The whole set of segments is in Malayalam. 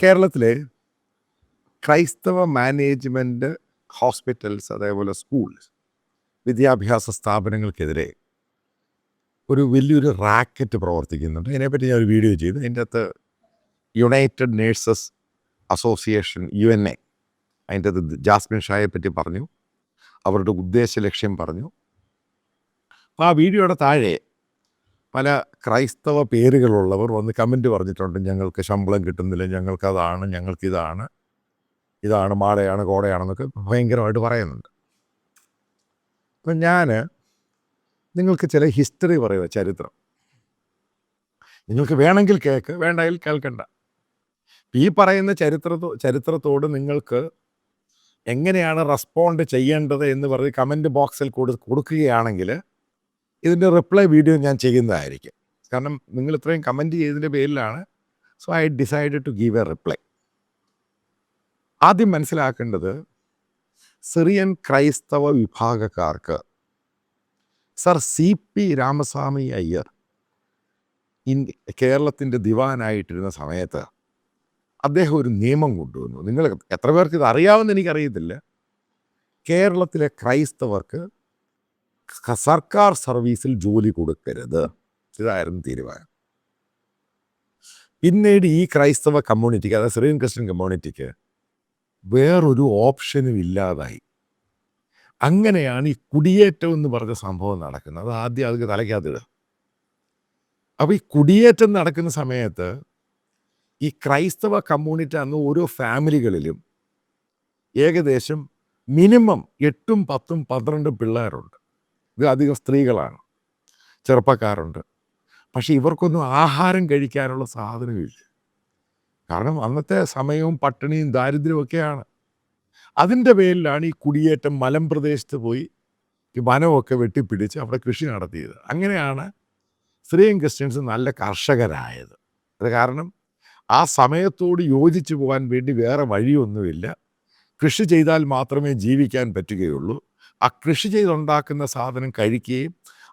കേരളത്തിലെ ക്രൈസ്തവ മാനേജ്മെൻറ്റ് ഹോസ്പിറ്റൽസ് അതേപോലെ സ്കൂൾസ് വിദ്യാഭ്യാസ സ്ഥാപനങ്ങൾക്കെതിരെ ഒരു വലിയൊരു റാക്കറ്റ് പ്രവർത്തിക്കുന്നുണ്ട്. ഇതിനെപ്പറ്റി ഞാൻ ഒരു വീഡിയോ ചെയ്തു. അതിൻ്റെ അകത്ത് യുണൈറ്റഡ് നേഴ്സസ് അസോസിയേഷൻ UNA അതിൻ്റെ അത് ജാസ്മിൻ ഷായെ പറ്റി പറഞ്ഞു, അവരുടെ ഉദ്ദേശ ലക്ഷ്യം പറഞ്ഞു. അപ്പോൾ ആ വീഡിയോയുടെ താഴെ പല ക്രൈസ്തവ പേരുകളുള്ളവർ വന്ന് കമൻറ്റ് പറഞ്ഞിട്ടുണ്ട്. ഞങ്ങൾക്ക് ശമ്പളം കിട്ടുന്നില്ല, ഞങ്ങൾക്കതാണ്, ഞങ്ങൾക്കിതാണ്, ഇതാണ് മാടയാണ് കോടയാണെന്നൊക്കെ ഭയങ്കരമായിട്ട് പറയുന്നുണ്ട്. അപ്പം ഞാൻ നിങ്ങൾക്ക് ചില ഹിസ്റ്ററി പറയുക, ചരിത്രം നിങ്ങൾക്ക് വേണമെങ്കിൽ കേൾക്ക്, വേണ്ടെങ്കിൽ കേൾക്കണ്ട. ഈ പറയുന്ന ചരിത്രത്തോട് നിങ്ങൾക്ക് എങ്ങനെയാണ് റെസ്പോണ്ട് ചെയ്യേണ്ടത് എന്ന് പറഞ്ഞ് കമൻറ്റ് ബോക്സിൽ കൊടുക്കുകയാണെങ്കിൽ ഇതിൻ്റെ റിപ്ലൈ വീഡിയോ ഞാൻ ചെയ്യുന്നതായിരിക്കും. കാരണം നിങ്ങൾ ഇത്രയും കമൻറ്റ് ചെയ്തതിൻ്റെ പേരിലാണ്. So I decided to give a reply. ആദ്യം മനസ്സിലാക്കേണ്ടത്, സിറിയൻ ക്രൈസ്തവ വിഭാഗക്കാർക്ക് സർ CP രാമസ്വാമി അയ്യർ കേരളത്തിൻ്റെ ദിവാനായിട്ടിരുന്ന സമയത്ത് അദ്ദേഹം ഒരു നിയമം കൊണ്ടുവന്നു. നിങ്ങൾ എത്ര പേർക്ക് ഇത് അറിയാമെന്ന് എനിക്കറിയത്തില്ല. കേരളത്തിലെ ക്രൈസ്തവർക്ക് സർക്കാർ സർവീസിൽ ജോലി കൊടുക്കരുത്, ഇതായിരുന്നു തീരുമാനം. പിന്നീട് ഈ ക്രൈസ്തവ കമ്മ്യൂണിറ്റിക്ക്, അതായത് സിറിയൻ ക്രിസ്ത്യൻ കമ്മ്യൂണിറ്റിക്ക് വേറൊരു ഓപ്ഷനും ഇല്ലാതായി. അങ്ങനെയാണ് ഈ കുടിയേറ്റം എന്ന് പറഞ്ഞ സംഭവം നടക്കുന്നത്. അത് ആദ്യം അത് തലയ്ക്കകത്തിടുക. അപ്പോൾ ഈ കുടിയേറ്റം നടക്കുന്ന സമയത്ത് ഈ ക്രൈസ്തവ കമ്മ്യൂണിറ്റി അന്ന് ഓരോ ഫാമിലികളിലും ഏകദേശം മിനിമം 8, 10, 12 പിള്ളേരുണ്ട്. ഇത് അധികം സ്ത്രീകളാണ്, ചെറുപ്പക്കാരുണ്ട്. പക്ഷേ ഇവർക്കൊന്നും ആഹാരം കഴിക്കാനുള്ള സാധനമില്ല. കാരണം അന്നത്തെ സമയവും പട്ടിണിയും ദാരിദ്ര്യവും ഒക്കെയാണ്. അതിൻ്റെ പേരിലാണ് ഈ കുടിയേറ്റം മലമ്പ്രദേശത്ത് പോയി ഈ വനമൊക്കെ വെട്ടിപ്പിടിച്ച് അവിടെ കൃഷി നടത്തിയത്. അങ്ങനെയാണ് സിറിയൻ ക്രിസ്ത്യൻസ് നല്ല കർഷകരായത്. അത് കാരണം ആ സമയത്തോട് യോജിച്ചു പോകാൻ വേണ്ടി വേറെ വഴിയൊന്നുമില്ല. കൃഷി ചെയ്താൽ മാത്രമേ ജീവിക്കാൻ പറ്റുകയുള്ളൂ. ആ കൃഷി ചെയ്തുണ്ടാക്കുന്ന സാധനം കഴിക്കുകയും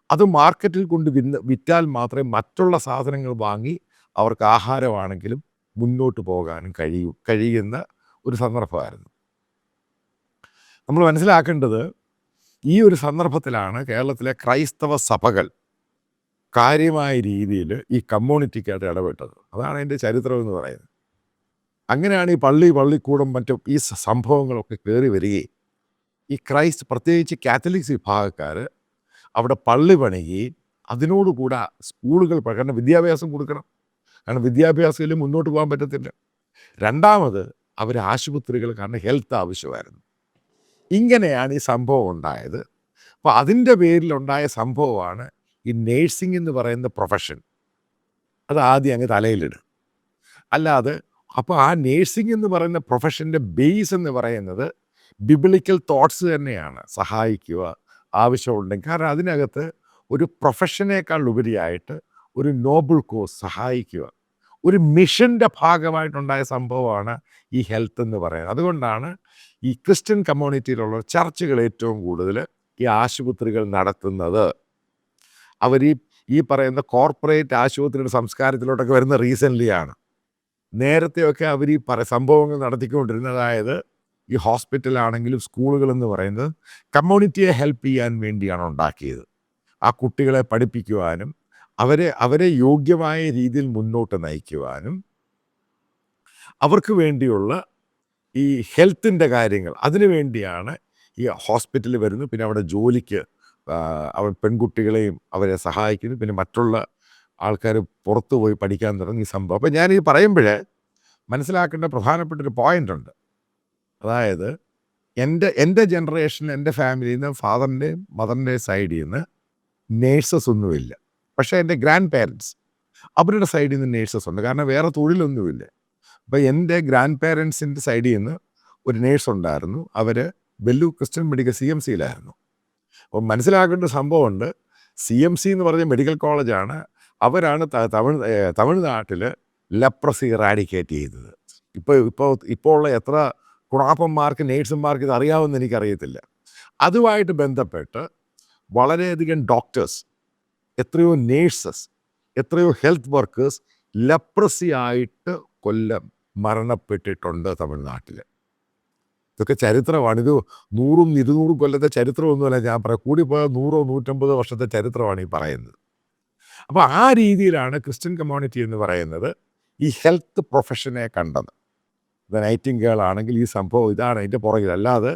അത് മാർക്കറ്റിൽ കൊണ്ട് വിറ്റാൽ മാത്രമേ മറ്റുള്ള സാധനങ്ങൾ വാങ്ങി അവർക്ക് ആഹാരമാണെങ്കിലും മുന്നോട്ട് പോകാനും കഴിയുന്ന ഒരു സന്ദർഭമായിരുന്നു. നമ്മൾ മനസ്സിലാക്കേണ്ടത്, ഈ ഒരു സന്ദർഭത്തിലാണ് കേരളത്തിലെ ക്രൈസ്തവ സഭകൾ കാര്യമായ രീതിയിൽ ഈ കമ്മ്യൂണിറ്റിക്കായിട്ട് ഇടപെട്ടത്. അതാണ് അതിൻ്റെ ചരിത്രം എന്ന് പറയുന്നത്. അങ്ങനെയാണ് ഈ പള്ളിക്കൂടം മറ്റും ഈ സംഭവങ്ങളൊക്കെ കയറി വരികയും ഈ പ്രത്യേകിച്ച് കാത്തലിക്സ് വിഭാഗക്കാർ അവിടെ പള്ളി പണിയുകയും അതിനോടുകൂടെ സ്കൂളുകൾ, കാരണം വിദ്യാഭ്യാസം കൊടുക്കണം, കാരണം വിദ്യാഭ്യാസത്തിൽ മുന്നോട്ട് പോകാൻ പറ്റത്തില്ല. രണ്ടാമത് അവർ ആശുപത്രികൾ, കാരണം ഹെൽത്ത് ആവശ്യമായിരുന്നു. ഇങ്ങനെയാണ് ഈ സംഭവം ഉണ്ടായത്. അപ്പോൾ അതിൻ്റെ പേരിലുണ്ടായ സംഭവമാണ് ഈ നേഴ്സിംഗ് എന്ന് പറയുന്ന പ്രൊഫഷൻ. അത് ആദ്യം അങ്ങ് തലയിലിടും. അല്ലാതെ അപ്പോൾ ആ നേഴ്സിംഗ് എന്ന് പറയുന്ന പ്രൊഫഷൻ്റെ ബേസ് എന്ന് പറയുന്നത് ബിബിളിക്കൽ തോട്ട്സ് തന്നെയാണ്. സഹായിക്കുക, ആവശ്യമുണ്ടെങ്കിൽ. കാരണം അതിനകത്ത് ഒരു പ്രൊഫഷനേക്കാൾ ഉപരിയായിട്ട് ഒരു നോബിൾ കോസ്, സഹായിക്കുക, ഒരു മിഷൻ്റെ ഭാഗമായിട്ടുണ്ടായ സംഭവമാണ് ഈ ഹെൽത്ത് എന്ന് പറയുന്നത്. അതുകൊണ്ടാണ് ഈ ക്രിസ്ത്യൻ കമ്മ്യൂണിറ്റിയിലുള്ള ചർച്ചുകൾ ഏറ്റവും കൂടുതൽ ഈ ആശുപത്രികൾ നടത്തുന്നത്. അവർ ഈ പറയുന്ന കോർപ്പറേറ്റ് ആശുപത്രിയുടെ സംസ്കാരത്തിലോട്ടൊക്കെ വരുന്ന റീസെൻ്റ്ലിയാണ്. നേരത്തെയൊക്കെ അവർ ഈ സംഭവങ്ങൾ നടത്തിക്കൊണ്ടിരുന്നത്, അതായത് ഈ ഹോസ്പിറ്റലാണെങ്കിലും സ്കൂളുകളെന്ന് പറയുന്നത് കമ്മ്യൂണിറ്റിയെ ഹെൽപ്പ് ചെയ്യാൻ വേണ്ടിയാണ് ഉണ്ടാക്കിയത്. ആ കുട്ടികളെ പഠിപ്പിക്കുവാനും അവരെ യോഗ്യമായ രീതിയിൽ മുന്നോട്ട് നയിക്കുവാനും അവർക്ക് വേണ്ടിയുള്ള ഈ ഹെൽത്തിൻ്റെ കാര്യങ്ങൾ, അതിനു വേണ്ടിയാണ് ഈ ഹോസ്പിറ്റലിൽ വരുന്നത്. പിന്നെ അവിടെ ജോലിക്ക് പെൺകുട്ടികളെയും അവരെ സഹായിക്കുന്നു. പിന്നെ മറ്റുള്ള ആൾക്കാർ പുറത്തു പോയി പഠിക്കാൻ തുടങ്ങി സംഭവം. അപ്പോൾ ഞാനീ പറയുമ്പോൾ മനസ്സിലാക്കേണ്ട പ്രധാനപ്പെട്ടൊരു പോയിൻ്റ് ഉണ്ട്. അതായത് എൻ്റെ ജനറേഷനിൽ, എൻ്റെ ഫാമിലിയിൽ നിന്ന്, ഫാദറിൻ്റെയും മദറിൻ്റെയും സൈഡിൽ നിന്ന് നേഴ്സസ് ഒന്നുമില്ല. പക്ഷേ എൻ്റെ ഗ്രാൻഡ് പേരൻസ്, അവരുടെ സൈഡിൽ നിന്ന് നേഴ്സസ് ഉണ്ട്. കാരണം വേറെ തൊഴിലൊന്നുമില്ല. അപ്പോൾ എൻ്റെ ഗ്രാൻഡ് പേരൻസിൻ്റെ സൈഡിൽ നിന്ന് ഒരു നേഴ്സ് ഉണ്ടായിരുന്നു. അവർ വെല്ലൂർ ക്രിസ്ത്യൻ മെഡിക്കൽ CMCയിലായിരുന്നു. അപ്പോൾ മനസ്സിലാക്കേണ്ട സംഭവമുണ്ട്. CMC എന്ന് പറഞ്ഞ മെഡിക്കൽ കോളേജാണ്. അവരാണ് തമിഴ്നാട്ടിൽ ലെപ്രസി ഇറാഡിക്കേറ്റ് ചെയ്തത്. ഇപ്പോൾ ഉള്ള എത്ര കുണാപ്പന്മാർക്ക്, നേഴ്സുമാർക്ക് ഇത് അറിയാമെന്ന് എനിക്കറിയത്തില്ല. അതുമായിട്ട് ബന്ധപ്പെട്ട് വളരെയധികം ഡോക്ടേഴ്സ്, എത്രയോ നേഴ്സസ്, എത്രയോ ഹെൽത്ത് വർക്കേഴ്സ് ലെപ്രസി ആയിട്ട് മരണപ്പെട്ടിട്ടുണ്ട് തമിഴ്നാട്ടിൽ. ഇതൊക്കെ ചരിത്രമാണ്. ഇത് 100ഉം 200 കൊല്ലത്തെ ചരിത്രമൊന്നുമല്ല ഞാൻ പറയാം. കൂടിപ്പോയാൽ 100 150 വർഷത്തെ ചരിത്രമാണ് ഈ പറയുന്നത്. അപ്പോൾ ആ രീതിയിലാണ് ക്രിസ്ത്യൻ കമ്മ്യൂണിറ്റി എന്ന് പറയുന്നത് ഈ ഹെൽത്ത് പ്രൊഫഷനെ കണ്ടത്. നൈറ്റിംഗേൾ ആണെങ്കിൽ ഈ സംഭവം ഇതാണ് അതിൻ്റെ പുറകിൽ. അല്ലാതെ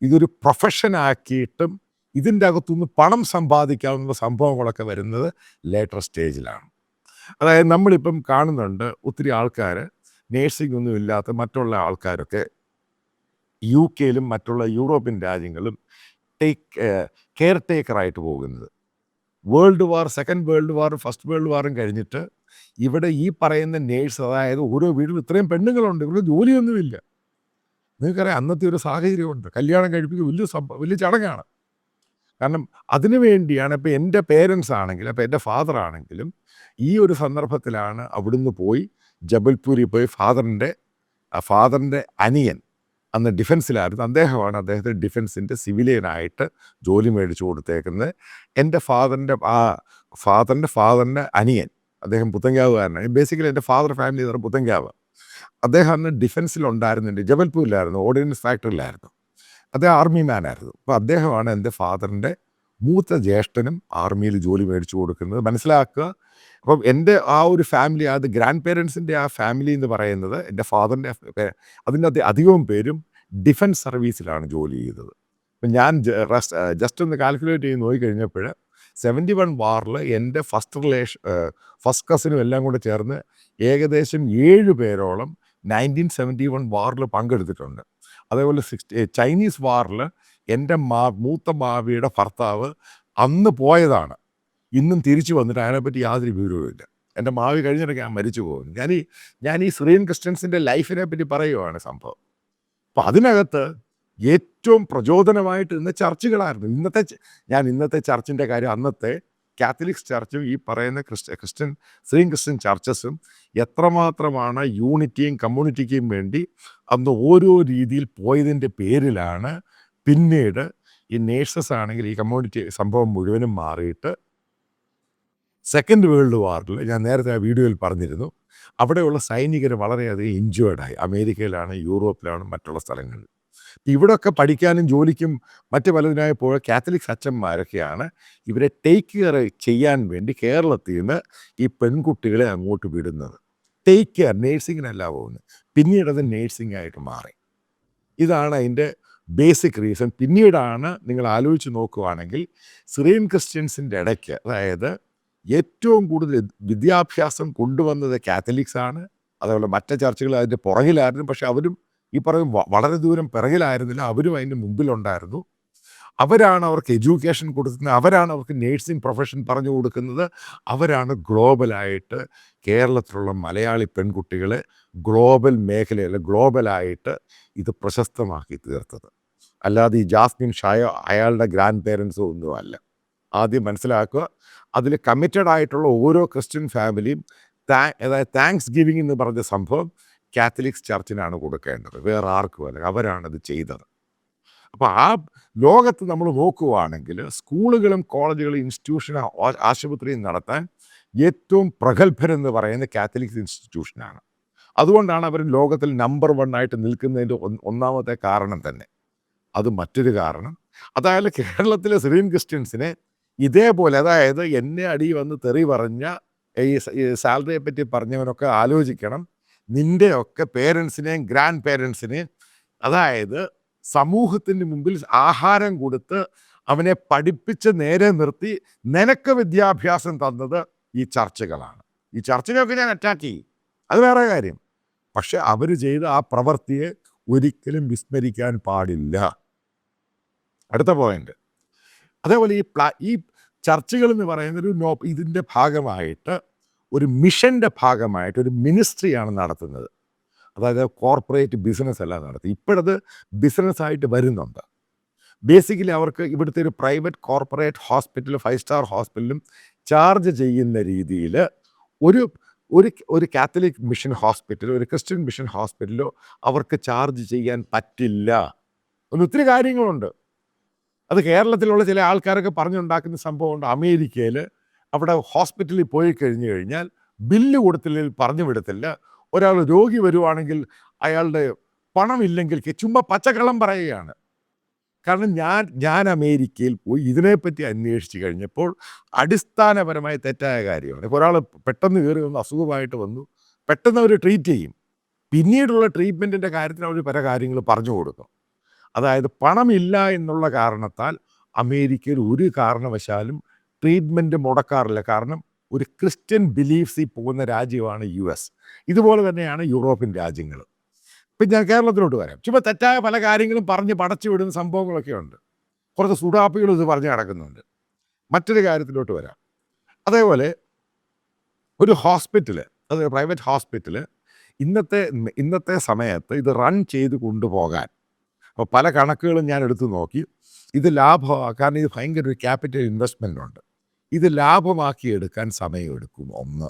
ഇതൊരു പ്രൊഫഷനാക്കിയിട്ടും ഇതിൻ്റെ അകത്തുനിന്ന് പണം സമ്പാദിക്കാവുന്ന സംഭവങ്ങളൊക്കെ വരുന്നത് ലേറ്റർ സ്റ്റേജിലാണ്. അതായത് നമ്മളിപ്പം കാണുന്നുണ്ട് ഒത്തിരി ആൾക്കാർ നേഴ്സിംഗ് ഒന്നും ഇല്ലാത്ത മറ്റുള്ള ആൾക്കാരൊക്കെ യു കെയിലും മറ്റുള്ള യൂറോപ്യൻ രാജ്യങ്ങളും കെയർ ടേക്കറായിട്ട് പോകുന്നത്. വേൾഡ് വാർ, സെക്കൻഡ് വേൾഡ് വാറും ഫസ്റ്റ് വേൾഡ് വാറും കഴിഞ്ഞിട്ട് ഇവിടെ ഈ പറയുന്ന നേഴ്സ്, അതായത് ഓരോ വീട്ടിലും ഇത്രയും പെണ്ണുങ്ങളുണ്ട്, ഇവർക്ക് ജോലിയൊന്നുമില്ല. നിങ്ങൾക്കറിയാം അന്നത്തെ ഒരു സാഹചര്യമുണ്ട്. കല്യാണം കഴിപ്പിക്കുക വലിയ ചടങ്ങാണ്. കാരണം അതിനു വേണ്ടിയാണ്. ഇപ്പോൾ എൻ്റെ പേരൻസ് ആണെങ്കിലും, അപ്പോൾ എൻ്റെ ഫാദർ ആണെങ്കിലും ഈ ഒരു സന്ദർഭത്തിലാണ് അവിടുന്ന് പോയി ജബൽപൂരിൽ പോയി ഫാദറിൻ്റെ അനിയൻ അന്ന് ഡിഫൻസിലായിരുന്നു. അദ്ദേഹത്തിന് ഡിഫൻസിൻ്റെ സിവിലിയനായിട്ട് ജോലി മേടിച്ചു കൊടുത്തേക്കുന്നത്. എൻ്റെ ഫാദറിൻ്റെ അനിയൻ, അദ്ദേഹം പുത്തങ്കാവുകാരനാണ്. ബേസിക്കലി എൻ്റെ ഫാദർ ഫാമിലി എന്ന് പറഞ്ഞാൽ പുത്തങ്കാവ്. അദ്ദേഹം അന്ന് ഡിഫൻസിലുണ്ടായിരുന്നുണ്ട്. ജബൽപൂരിലായിരുന്നു, ഓർഡിനൻസ് ഫാക്ടറിയിലായിരുന്നു. അദ്ദേഹം ആർമി മാനായിരുന്നു. അപ്പോൾ അദ്ദേഹമാണ് എൻ്റെ ഫാദറിൻ്റെ മൂത്ത ജ്യേഷ്ഠനും ആർമിയിൽ ജോലി മേടിച്ചു കൊടുക്കുന്നത്. മനസ്സിലാക്കുക. അപ്പം എൻ്റെ ആ ഒരു ഫാമിലി, അത് ഗ്രാൻഡ് പേരൻസിൻ്റെ ആ ഫാമിലി എന്ന് പറയുന്നത് എൻ്റെ ഫാദറിൻ്റെ അതിൻ്റെ അധികവും പേരും ഡിഫൻസ് സർവീസിലാണ് ജോലി ചെയ്തത്. അപ്പം ഞാൻ ജസ്റ്റ് ഒന്ന് കാൽക്കുലേറ്റ് ചെയ്ത് നോക്കിക്കഴിഞ്ഞപ്പോൾ 71 വാറിൽ എൻ്റെ ഫസ്റ്റ് കസിനും എല്ലാം കൂടെ ചേർന്ന് ഏകദേശം 7 പേരോളം 1971 വാറിൽ പങ്കെടുത്തിട്ടുണ്ട്. അതേപോലെ ചൈനീസ് വാറിൽ എൻ്റെ മൂത്ത മാവിയുടെ ഭർത്താവ് അന്ന് പോയതാണ്. ഇന്നും തിരിച്ചു വന്നിട്ട് അതിനെപ്പറ്റി യാതൊരു വിവരവുമില്ല. എൻ്റെ മാവി കഴിഞ്ഞിടയ്ക്ക് ഞാൻ മരിച്ചു പോകുന്നു. ഞാൻ ഈ സിറിയൻ ക്രിസ്ത്യൻസിൻ്റെ ലൈഫിനെ പറ്റി പറയുകയാണ് സംഭവം. അപ്പം അതിനകത്ത് ഏറ്റവും പ്രചോദനമായിട്ട് ഇന്ന് ചർച്ചുകളായിരുന്നു. ഇന്നത്തെ ചർച്ചിൻ്റെ കാര്യം, അന്നത്തെ കാത്തലിക്സ് ചർച്ചും ഈ പറയുന്ന സിറിയൻ ക്രിസ്ത്യൻ ചർച്ചസും എത്രമാത്രമാണ് യൂണിറ്റിയും കമ്മ്യൂണിറ്റിക്കും വേണ്ടി അന്ന് ഓരോ രീതിയിൽ പോയതിൻ്റെ പേരിലാണ് പിന്നീട് ഈ നേഴ്സസ് ആണെങ്കിൽ ഈ കമ്മ്യൂണിറ്റി സംഭവം മുഴുവനും മാറിയിട്ട് സെക്കൻഡ് വേൾഡ് വാറിൽ, ഞാൻ നേരത്തെ ആ വീഡിയോയിൽ പറഞ്ഞിരുന്നു, അവിടെയുള്ള സൈനികർ വളരെയധികം ഇൻജേർഡായി. അമേരിക്കയിലാണ്, യൂറോപ്പിലാണ്, മറ്റുള്ള സ്ഥലങ്ങളിൽ. ഇവിടെയൊക്കെ പഠിക്കാനും ജോലിക്കും മറ്റ് പലതിനായി പോയ കാത്തലിക്സ് അച്ഛന്മാരൊക്കെയാണ് ഇവരെ ടേക്ക് കെയർ ചെയ്യാൻ വേണ്ടി കേരളത്തിൽ നിന്ന് ഈ പെൺകുട്ടികളെ അങ്ങോട്ട് വിടുന്നത്. ടേക്ക് കെയർ, നേഴ്സിങ്ങിനല്ല പോകുന്നത്. പിന്നീട് അത് നേഴ്സിംഗ് ആയിട്ട് മാറി. ഇതാണ് അതിൻ്റെ ബേസിക് റീസൺ. പിന്നീടാണ് നിങ്ങൾ ആലോചിച്ച് നോക്കുകയാണെങ്കിൽ സിറിയൻ ക്രിസ്ത്യൻസിൻ്റെ ഇടയ്ക്ക്, അതായത് ഏറ്റവും കൂടുതൽ വിദ്യാഭ്യാസം കൊണ്ടുവന്നത് കാത്തലിക്സ് ആണ്. അതേപോലെ മറ്റ് ചർച്ചുകൾ അതിൻ്റെ പുറകിലായിരുന്നു. പക്ഷെ അവരും ഈ പറയും വളരെ ദൂരം പിറകിലായിരുന്നില്ല, അവരും അതിൻ്റെ മുമ്പിലുണ്ടായിരുന്നു. അവരാണ് അവർക്ക് എഡ്യൂക്കേഷൻ കൊടുക്കുന്നത്, അവരാണ് അവർക്ക് നേഴ്സിംഗ് പ്രൊഫഷൻ പറഞ്ഞു കൊടുക്കുന്നത്. അവരാണ് ഗ്ലോബലായിട്ട് കേരളത്തിലുള്ള മലയാളി പെൺകുട്ടികളെ ഗ്ലോബൽ മേഖലയിൽ ഗ്ലോബലായിട്ട് ഇത് പ്രശസ്തമാക്കി തീർത്തത്. അല്ലാതെ ഈ ജാസ്മിൻ ഷായോ അയാളുടെ ഗ്രാൻഡ് പേരൻസോ ഒന്നുമല്ല. ആദ്യം മനസ്സിലാക്കുക, അതിൽ കമ്മിറ്റഡ് ആയിട്ടുള്ള ഓരോ ക്രിസ്ത്യൻ ഫാമിലിയും അതായത് താങ്ക്സ് ഗിവിങ് എന്ന് പറഞ്ഞ സംഭവം കാത്തലിക്സ് ചർച്ചിനാണ് കൊടുക്കേണ്ടത്, വേറെ ആർക്കും അല്ല. അവരാണത് ചെയ്തത്. അപ്പോൾ ആ ലോകത്ത് നമ്മൾ നോക്കുകയാണെങ്കിൽ സ്കൂളുകളും കോളേജുകളും ഇൻസ്റ്റിറ്റ്യൂഷനും ആശുപത്രിയും നടത്താൻ ഏറ്റവും പ്രഗത്ഭരെന്ന് പറയുന്ന കാത്തലിക്സ് ഇൻസ്റ്റിറ്റ്യൂഷനാണ്. അതുകൊണ്ടാണ് അവർ ലോകത്തിൽ നമ്പർ 1 ആയിട്ട് നിൽക്കുന്നതിൻ്റെ ഒന്നാമത്തെ കാരണം തന്നെ. അത് മറ്റൊരു കാരണം, അതായത് കേരളത്തിലെ സിറിയൻ ക്രിസ്ത്യൻസിനെ ഇതേപോലെ, അതായത് എന്നെ അടി വന്ന് തെറി പറഞ്ഞ ഈ സാലറിയെ പറ്റി പറഞ്ഞവനൊക്കെ ആലോചിക്കണം, നിൻ്റെയൊക്കെ പേരൻസിനെയും ഗ്രാൻഡ് പേരൻസിനെയും, അതായത് സമൂഹത്തിൻ്റെ മുമ്പിൽ ആഹാരം കൊടുത്ത് അവനെ പഠിപ്പിച്ച് നേരെ നിർത്തി നിനക്ക് വിദ്യാഭ്യാസം തന്നത് ഈ ചർച്ചുകളാണ്. ഈ ചർച്ചിനെയൊക്കെ ഞാൻ അറ്റാക്ക് ചെയ്യും, അത് വേറെ കാര്യം. പക്ഷെ അവർ ചെയ്ത ആ പ്രവൃത്തിയെ ഒരിക്കലും വിസ്മരിക്കാൻ പാടില്ല. അടുത്ത പോയിന്റ്, അതേപോലെ ഈ ചർച്ചുകൾ എന്ന് പറയുന്നൊരു ഇതിൻ്റെ ഭാഗമായിട്ട് ഒരു മിഷൻ്റെ ഭാഗമായിട്ട് ഒരു മിനിസ്ട്രിയാണ് നടത്തുന്നത്. അതായത് കോർപ്പറേറ്റ് ബിസിനസ് എല്ലാം നടത്തി. ഇപ്പോഴത് ബിസിനസ്സായിട്ട് വരുന്നുണ്ട്. ബേസിക്കലി അവർക്ക് ഇവിടുത്തെ ഒരു പ്രൈവറ്റ് കോർപ്പറേറ്റ് ഹോസ്പിറ്റൽ, 5 സ്റ്റാർ ഹോസ്പിറ്റലും ചാർജ് ചെയ്യുന്ന രീതിയിൽ ഒരു കാത്തലിക് മിഷൻ ഹോസ്പിറ്റലോ ഒരു ക്രിസ്ത്യൻ മിഷൻ ഹോസ്പിറ്റലോ അവർക്ക് ചാർജ് ചെയ്യാൻ പറ്റില്ല. ഒത്തിരി കാര്യങ്ങളുണ്ട്. അത് കേരളത്തിലുള്ള ചില ആൾക്കാരൊക്കെ പറഞ്ഞുണ്ടാക്കുന്ന സംഭവമുണ്ട്. അമേരിക്കയിൽ അവിടെ ഹോസ്പിറ്റലിൽ പോയി കഴിഞ്ഞാൽ ബില്ല് കൊടുത്തില്ലെങ്കിൽ പറഞ്ഞു വിടത്തില്ല. ഒരാൾ രോഗി വരുവാണെങ്കിൽ അയാളുടെ പണമില്ലെങ്കിൽ ചുമ്മാ പച്ചക്കള്ളം പറയുകയാണ്. കാരണം ഞാൻ അമേരിക്കയിൽ പോയി ഇതിനെപ്പറ്റി അന്വേഷിച്ച് കഴിഞ്ഞപ്പോൾ അടിസ്ഥാനപരമായി തെറ്റായ കാര്യമാണ്. ഇപ്പോൾ ഒരാൾ പെട്ടെന്ന് കയറി വന്ന് അസുഖമായിട്ട് വന്നു, പെട്ടെന്ന് അവർ ട്രീറ്റ് ചെയ്യും. പിന്നീടുള്ള ട്രീറ്റ്മെൻറ്റിൻ്റെ കാര്യത്തിൽ അവർ പല കാര്യങ്ങൾ പറഞ്ഞു കൊടുക്കും. അതായത് പണമില്ല എന്നുള്ള കാരണത്താൽ അമേരിക്കയിൽ ഒരു കാരണവശാലും ട്രീറ്റ്മെൻറ്റ് മുടക്കാറില്ല. കാരണം ഒരു ക്രിസ്ത്യൻ ബിലീഫ്സിൽ പോകുന്ന രാജ്യമാണ് US. ഇതുപോലെ തന്നെയാണ് യൂറോപ്യൻ രാജ്യങ്ങൾ. ഇപ്പം ഞാൻ കേരളത്തിലോട്ട് വരാം. ചുമ്മാ തെറ്റായ പല കാര്യങ്ങളും പറഞ്ഞ് പടച്ചു വിടുന്ന സംഭവങ്ങളൊക്കെ ഉണ്ട്. കുറച്ച് സുഡാപ്പികളും ഇത് പറഞ്ഞ് നടക്കുന്നുണ്ട്. മറ്റൊരു കാര്യത്തിലോട്ട് വരാം. അതേപോലെ ഒരു ഹോസ്പിറ്റൽ, അത് പ്രൈവറ്റ് ഹോസ്പിറ്റൽ ഇന്നത്തെ സമയത്ത് ഇത് റൺ ചെയ്ത് കൊണ്ടുപോകാൻ അപ്പോൾ പല കണക്കുകളും ഞാൻ എടുത്തു നോക്കി. ഇത് കാരണം ഇത് ഭയങ്കര ഒരു ക്യാപിറ്റൽ ഇൻവെസ്റ്റ്മെൻ്റ് ഉണ്ട്. ഇത് ലാഭമാക്കിയെടുക്കാൻ സമയമെടുക്കും. ഒന്ന്.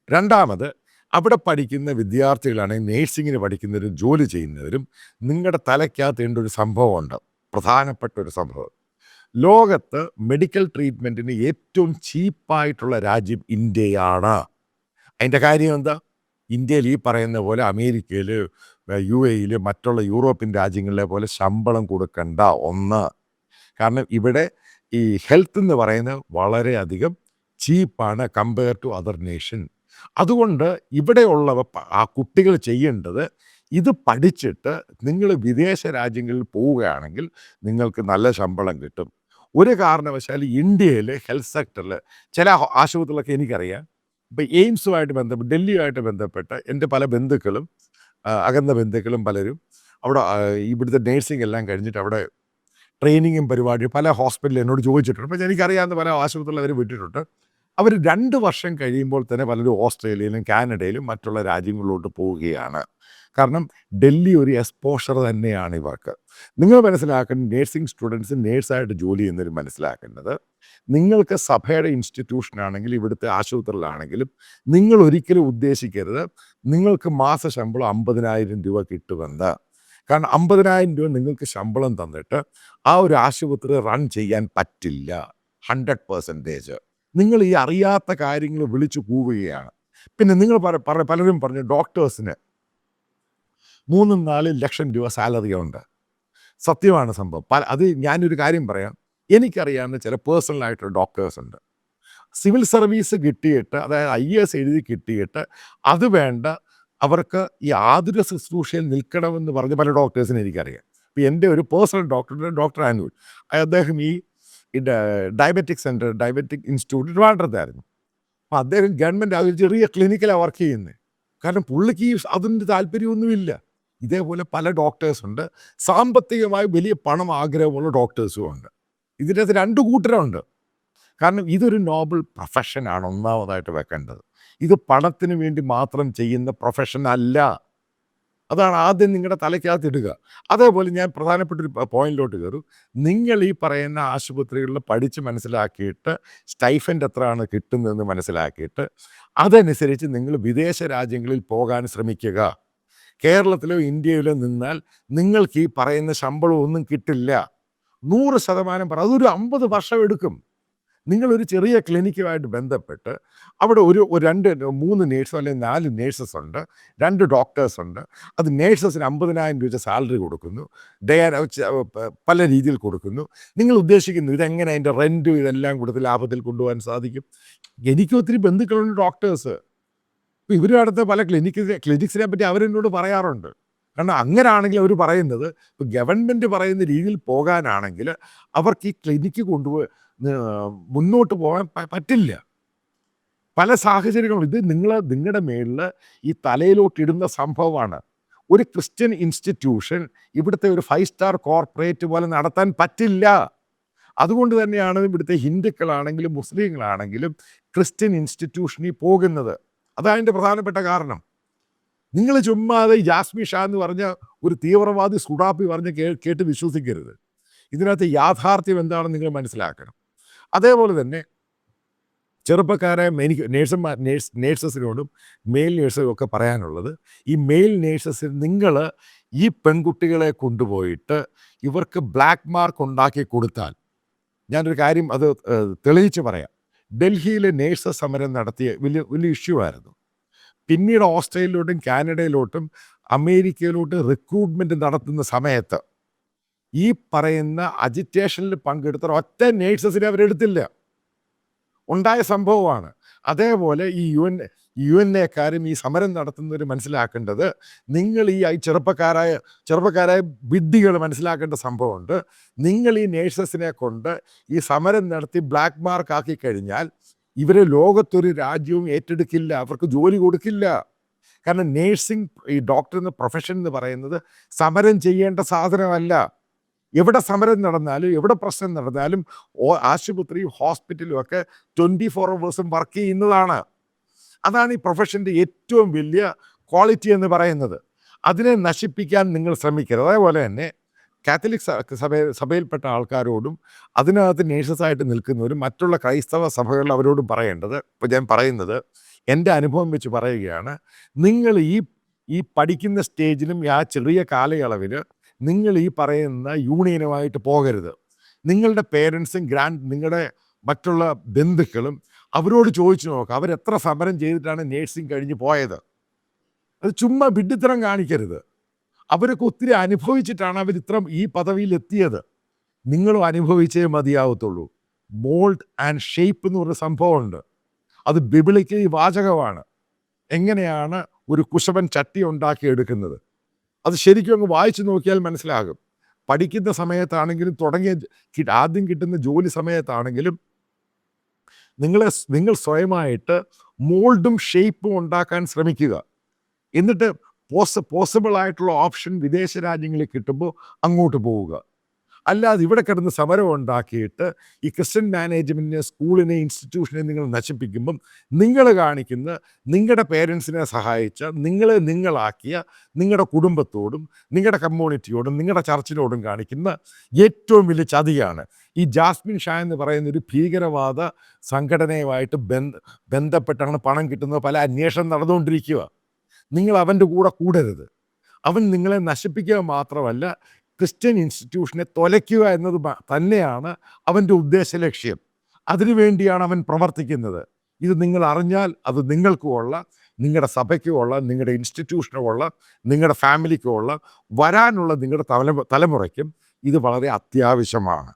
രണ്ടാമത്, അവിടെ പഠിക്കുന്ന വിദ്യാർത്ഥികളാണെങ്കിൽ നേഴ്സിങ്ങിന് പഠിക്കുന്നവരും ജോലി ചെയ്യുന്നവരും നിങ്ങളുടെ തലയ്ക്കകത്തേണ്ട ഒരു സംഭവമുണ്ട്, പ്രധാനപ്പെട്ട ഒരു സംഭവം. ലോകത്ത് മെഡിക്കൽ ട്രീറ്റ്മെൻറ്റിന് ഏറ്റവും ചീപ്പായിട്ടുള്ള രാജ്യം ഇന്ത്യയാണ്. അതിൻ്റെ കാര്യം എന്താ? ഇന്ത്യയിൽ ഈ പറയുന്ന പോലെ അമേരിക്കയിൽ, UAEയിൽ, മറ്റുള്ള യൂറോപ്യൻ രാജ്യങ്ങളിലെ പോലെ ശമ്പളം കൊടുക്കണ്ട. ഒന്ന്. കാരണം ഇവിടെ ഈ ഹെൽത്ത് എന്ന് പറയുന്നത് വളരെയധികം ചീപ്പാണ് കമ്പയർ ടു അതർ നേഷൻ. അതുകൊണ്ട് ഇവിടെയുള്ളവ ആ കുട്ടികൾ ചെയ്യേണ്ടത് ഇത് പഠിച്ചിട്ട് നിങ്ങൾ വിദേശ രാജ്യങ്ങളിൽ പോവുകയാണെങ്കിൽ നിങ്ങൾക്ക് നല്ല ശമ്പളം കിട്ടും. ഒരു കാരണവശാൽ ഇന്ത്യയിൽ ഹെൽത്ത് സെക്ടറിൽ ചില ആശുപത്രികളൊക്കെ എനിക്കറിയാം. ഇപ്പോൾ എയിംസുമായിട്ട് ബന്ധപ്പെട്ട്, ഡൽഹിയുമായിട്ട് ബന്ധപ്പെട്ട് എൻ്റെ പല ബന്ധുക്കളും, അകന്ന ബന്ധുക്കളും പലരും അവിടെ ഇവിടുത്തെ നേഴ്സിംഗ് എല്ലാം കഴിഞ്ഞിട്ട് അവിടെ ട്രെയിനിങ്ങും പരിപാടിയും പല ഹോസ്പിറ്റലിൽ എന്നോട് ചോദിച്ചിട്ടുണ്ട്. അപ്പോൾ എനിക്കറിയാവുന്ന പല ആശുപത്രിയിൽ അവർ വിട്ടിട്ടുണ്ട്. അവർ 2 വർഷം കഴിയുമ്പോൾ തന്നെ പലരും ഓസ്ട്രേലിയയിലും കാനഡയിലും മറ്റുള്ള രാജ്യങ്ങളിലോട്ട് പോവുകയാണ്. കാരണം ഡൽഹി ഒരു എക്സ്പോഷർ തന്നെയാണ് ഇവർക്ക്. നിങ്ങൾ മനസ്സിലാക്കേണ്ട, നേഴ്സിംഗ് സ്റ്റുഡൻസ് നേഴ്സായിട്ട് ജോലി ചെയ്യുന്നവർ മനസ്സിലാക്കേണ്ടത്, നിങ്ങൾക്ക് സഭയുടെ ഇൻസ്റ്റിറ്റ്യൂഷനാണെങ്കിലും ഇവിടുത്തെ ആശുപത്രിയിലാണെങ്കിലും നിങ്ങൾ ഒരിക്കലും ഉദ്ദേശിക്കരുത് നിങ്ങൾക്ക് മാസ ശമ്പളം 50,000 രൂപ കിട്ടുമെന്ന്. കാരണം 50,000 രൂപ നിങ്ങൾക്ക് ശമ്പളം തന്നിട്ട് ആ ഒരു ആശുപത്രി റൺ ചെയ്യാൻ പറ്റില്ല. 100%. നിങ്ങൾ ഈ അറിയാത്ത കാര്യങ്ങൾ വിളിച്ചു പോവുകയാണ്. പിന്നെ നിങ്ങൾ പലരും പറഞ്ഞു ഡോക്ടേഴ്സിന് 3-4 ലക്ഷം രൂപ സാലറി ഉണ്ട്. സത്യമാണ് സംഭവം. അത് ഞാനൊരു കാര്യം പറയാം. എനിക്കറിയാവുന്ന ചില പേഴ്സണലായിട്ടുള്ള ഡോക്ടേഴ്സ് ഉണ്ട്. സിവിൽ സർവീസ് കിട്ടിയിട്ട്, അതായത് IAS എഴുതി കിട്ടിയിട്ട് അത് വേണ്ട, അവർക്ക് ഈ ആതുര ശുശ്രൂഷയിൽ നിൽക്കണമെന്ന് പറഞ്ഞ പല ഡോക്ടേഴ്സിനെ എനിക്കറിയാം. ഇപ്പോൾ എൻ്റെ ഒരു പേഴ്സണൽ ഡോക്ടർ ആനുവൽ, അദ്ദേഹം ഈ ഡയബറ്റിക് സെൻറ്റർ, ഡയബറ്റിക് ഇൻസ്റ്റിറ്റ്യൂട്ട് ട്രിവാൻഡ്രത്തായിരുന്നു. അപ്പോൾ അദ്ദേഹം ഗവൺമെൻറ് ഒരു ചെറിയ ക്ലിനിക്കിലാണ് വർക്ക് ചെയ്യുന്നത്. കാരണം പുള്ളിക്ക് അതിൻ്റെ താല്പര്യമൊന്നുമില്ല. ഇതേപോലെ പല ഡോക്ടേഴ്സുണ്ട്. സാമ്പത്തികമായി വലിയ പണം ആഗ്രഹമുള്ള ഡോക്ടേഴ്സും ഉണ്ട്. ഇതിൻ്റെ 2 കൂട്ടരുണ്ട്. കാരണം ഇതൊരു നോബൽ പ്രൊഫഷനാണ് ഒന്നാമതായിട്ട് വെക്കേണ്ടത്. ഇത് പണത്തിന് വേണ്ടി മാത്രം ചെയ്യുന്ന പ്രൊഫഷൻ അല്ല. അതാണ് ആദ്യം നിങ്ങളുടെ തലയ്ക്കകത്ത് ഇടുക. അതേപോലെ ഞാൻ പ്രധാനപ്പെട്ടൊരു പോയിന്റിലോട്ട് കയറും. നിങ്ങൾ ഈ പറയുന്ന ആശുപത്രികളിൽ പഠിച്ച് മനസ്സിലാക്കിയിട്ട് സ്റ്റൈഫൻഡ് എത്രയാണ് കിട്ടുന്നതെന്ന് മനസ്സിലാക്കിയിട്ട് അതനുസരിച്ച് നിങ്ങൾ വിദേശ രാജ്യങ്ങളിൽ പോകാൻ ശ്രമിക്കുക. കേരളത്തിലോ ഇന്ത്യയിലോ നിന്നാൽ നിങ്ങൾക്ക് ഈ പറയുന്ന ശമ്പളം ഒന്നും കിട്ടില്ല. 100% അതൊരു 50 വർഷം എടുക്കും. നിങ്ങളൊരു ചെറിയ ക്ലിനിക്കുമായിട്ട് ബന്ധപ്പെട്ട് അവിടെ ഒരു 2-3 നേഴ്സോ അല്ലെങ്കിൽ 4 നേഴ്സസ് ഉണ്ട്, 2 ഡോക്ടേഴ്സ് ഉണ്ട്. അത് നേഴ്സസിന് 50,000 രൂപ സാലറി കൊടുക്കുന്നു, പല രീതിയിൽ കൊടുക്കുന്നു. നിങ്ങൾ ഉദ്ദേശിക്കുന്നു ഇതെങ്ങനെ അതിൻ്റെ റെൻറ്റും ഇതെല്ലാം കൊടുത്ത് ലാഭത്തിൽ കൊണ്ടുപോകാൻ സാധിക്കും? എനിക്ക് ഒത്തിരി ബന്ധുക്കളുണ്ട് ഡോക്ടേഴ്സ്. ഇപ്പോൾ ഇവർ അടുത്ത പല ക്ലിനിക്സിനെ പറ്റി അവരെന്നോട് പറയാറുണ്ട്. കാരണം അങ്ങനെയാണെങ്കിൽ അവർ പറയുന്നത്, ഇപ്പോൾ ഗവൺമെൻറ് പറയുന്ന രീതിയിൽ പോകാനാണെങ്കിൽ അവർക്ക് ഈ ക്ലിനിക്ക് മുന്നോട്ട് പോകാൻ പറ്റില്ല. പല സാഹചര്യങ്ങളും ഇത് നിങ്ങളുടെ മേളിൽ ഈ തലയിലോട്ടിടുന്ന സംഭവമാണ്. ഒരു ക്രിസ്ത്യൻ ഇൻസ്റ്റിറ്റ്യൂഷൻ ഇവിടുത്തെ ഒരു 5 സ്റ്റാർ കോർപ്പറേറ്റ് പോലെ നടത്താൻ പറ്റില്ല. അതുകൊണ്ട് തന്നെയാണ് ഇവിടുത്തെ ഹിന്ദുക്കളാണെങ്കിലും മുസ്ലിങ്ങളാണെങ്കിലും ക്രിസ്ത്യൻ ഇൻസ്റ്റിറ്റ്യൂഷനിൽ പോകുന്നത്. അതതിൻ്റെ പ്രധാനപ്പെട്ട കാരണം. നിങ്ങൾ ചുമ്മാതെ ജാസ്മി ഷാ എന്ന് പറഞ്ഞ ഒരു തീവ്രവാദി സുഡാപ്പി പറഞ്ഞ് കേട്ട് വിശ്വസിക്കരുത്. ഇതിനകത്ത് യാഥാർത്ഥ്യം എന്താണെന്ന് നിങ്ങൾ മനസ്സിലാക്കണം. അതേപോലെ തന്നെ ചെറുപ്പക്കാരെ എനിക്ക് നേഴ്സസിനോടും മെയിൽ നേഴ്സിനും ഒക്കെ പറയാനുള്ളത്, ഈ മെയിൽ നേഴ്സസിന് നിങ്ങൾ ഈ പെൺകുട്ടികളെ കൊണ്ടുപോയിട്ട് ഇവർക്ക് ബ്ലാക്ക് മാർക്ക് ഉണ്ടാക്കി കൊടുത്താൽ, ഞാനൊരു കാര്യം അത് തെളിയിച്ച് പറയാം. ഡൽഹിയിലെ നേഴ്സസ് സമരം നടത്തിയ വലിയ ഇഷ്യൂ ആയിരുന്നു. പിന്നീട് ഓസ്ട്രേലിയയിലോട്ടും കാനഡയിലോട്ടും അമേരിക്കയിലോട്ടും റിക്രൂട്ട്മെൻറ്റ് നടത്തുന്ന സമയത്ത് ഈ പറയുന്ന അജിറ്റേഷനിൽ പങ്കെടുത്ത ഒറ്റ നേഴ്സസിനെ അവരെടുത്തില്ല. ഉണ്ടായ സംഭവമാണ്. അതേപോലെ ഈ യു എൻ എക്കാരും ഈ സമരം നടത്തുന്നവർ മനസ്സിലാക്കേണ്ടത്, നിങ്ങൾ ഈ ചെറുപ്പക്കാരായ വിഡ്ഢികൾ മനസ്സിലാക്കേണ്ട സംഭവമുണ്ട്. നിങ്ങൾ ഈ നേഴ്സസിനെ കൊണ്ട് ഈ സമരം നടത്തി ബ്ലാക്ക് മാർക്ക് ആക്കി കഴിഞ്ഞാൽ ഇവരെ ലോകത്തൊരു രാജ്യവും ഏറ്റെടുക്കില്ല, അവർക്ക് ജോലി കൊടുക്കില്ല. കാരണം നേഴ്സിംഗ്, ഈ ഡോക്ടർ എന്ന പ്രൊഫഷൻ എന്ന് പറയുന്നത് സമരം ചെയ്യേണ്ട സാധനമല്ല. എവിടെ സമരം നടന്നാലും എവിടെ പ്രശ്നം നടന്നാലും ആശുപത്രിയും ഹോസ്പിറ്റലും ഒക്കെ 24 hours വർക്ക് ചെയ്യുന്നതാണ്. അതാണ് ഈ പ്രൊഫഷൻ്റെ ഏറ്റവും വലിയ ക്വാളിറ്റി എന്ന് പറയുന്നത്. അതിനെ നശിപ്പിക്കാൻ നിങ്ങൾ ശ്രമിക്കരുത്. അതേപോലെ തന്നെ കാത്തലിക് സഭയിൽപ്പെട്ട ആൾക്കാരോടും അതിനകത്ത് നേഴ്സസായിട്ട് നിൽക്കുന്നവരും മറ്റുള്ള ക്രൈസ്തവ സഭകളിൽ അവരോടും പറയേണ്ടത്, ഇപ്പോൾ ഞാൻ പറയുന്നത് എൻ്റെ അനുഭവം വെച്ച് പറയുകയാണ്, നിങ്ങൾ ഈ പഠിക്കുന്ന സ്റ്റേജിലും ആ ചെറിയ കാലയളവിൽ നിങ്ങൾ ഈ പറയുന്ന യൂണിയനുമായിട്ട് പോകരുത്. നിങ്ങളുടെ പേരൻസും നിങ്ങളുടെ മറ്റുള്ള ബന്ധുക്കളും അവരോട് ചോദിച്ചു നോക്കുക, അവരെത്ര സമരം ചെയ്തിട്ടാണ് നേഴ്സിംഗ് കഴിഞ്ഞ് പോയത്. അത് ചുമ്മാ വിഡ്ഢിത്തരം കാണിക്കരുത്. അവരൊക്കെ ഒത്തിരി അനുഭവിച്ചിട്ടാണ് ഈ പദവിയിൽ എത്തിയത്. നിങ്ങളും അനുഭവിച്ചേ മതിയാവത്തുള്ളൂ. മോൾഡ് ആൻഡ് ഷേപ്പ് എന്ന് പറഞ്ഞ സംഭവമുണ്ട്. അത് ബൈബിളിക്കലി വാചകമാണ്. എങ്ങനെയാണ് ഒരു കുശവൻ ചട്ടി ഉണ്ടാക്കിയെടുക്കുന്നത്, അത് ശരിക്കും അങ്ങ് വായിച്ചു നോക്കിയാൽ മനസ്സിലാകും. പഠിക്കുന്ന സമയത്താണെങ്കിലും ആദ്യം കിട്ടുന്ന ജോലി സമയത്താണെങ്കിലും നിങ്ങൾ സ്വയമായിട്ട് മോൾഡും ഷേപ്പും ഉണ്ടാക്കാൻ ശ്രമിക്കുക. എന്നിട്ട് പോസിബിൾ ആയിട്ടുള്ള ഓപ്ഷൻ വിദേശ രാജ്യങ്ങളിൽ കിട്ടുമ്പോൾ അങ്ങോട്ട് പോവുക. അല്ലാതെ ഇവിടെ കിടന്ന് സമരം ഉണ്ടാക്കിയിട്ട് ഈ ക്രിസ്ത്യൻ മാനേജ്മെൻറ്റിനെ, സ്കൂളിനെ, ഇൻസ്റ്റിറ്റ്യൂഷനെ നിങ്ങൾ നശിപ്പിക്കുമ്പം നിങ്ങൾ കാണിക്കുന്ന നിങ്ങളുടെ പേരൻസിനെ സഹായിച്ച, നിങ്ങളാക്കിയ നിങ്ങളുടെ കുടുംബത്തോടും നിങ്ങളുടെ കമ്മ്യൂണിറ്റിയോടും നിങ്ങളുടെ ചർച്ചിനോടും കാണിക്കുന്ന ഏറ്റവും വലിയ ചതിയാണ്. ഈ ജാസ്മിൻ ഷാ എന്ന് പറയുന്ന ഒരു ഭീകരവാദ സംഘടനയുമായിട്ട് ബന്ധപ്പെട്ടാണ് പണം കിട്ടുന്നത്. പല അന്വേഷണം നടന്നുകൊണ്ടിരിക്കുക. നിങ്ങൾ അവൻ്റെ കൂടെ കൂടരുത്. അവൻ നിങ്ങളെ നശിപ്പിക്കുക മാത്രമല്ല, ക്രിസ്ത്യൻ ഇൻസ്റ്റിറ്റ്യൂഷനെ തൊലയ്ക്കുക എന്നത് തന്നെയാണ് അവൻ്റെ ഉദ്ദേശ ലക്ഷ്യം. അതിനുവേണ്ടിയാണ് അവൻ പ്രവർത്തിക്കുന്നത്. ഇത് നിങ്ങൾ അറിഞ്ഞാൽ അത് നിങ്ങൾക്കുമുള്ള, നിങ്ങളുടെ സഭയ്ക്കുമുള്ള, നിങ്ങളുടെ ഇൻസ്റ്റിറ്റ്യൂഷനുമുള്ള, നിങ്ങളുടെ ഫാമിലിക്കുമുള്ള, വരാനുള്ള നിങ്ങളുടെ തലമുറയ്ക്കും ഇത് വളരെ അത്യാവശ്യമാണ്.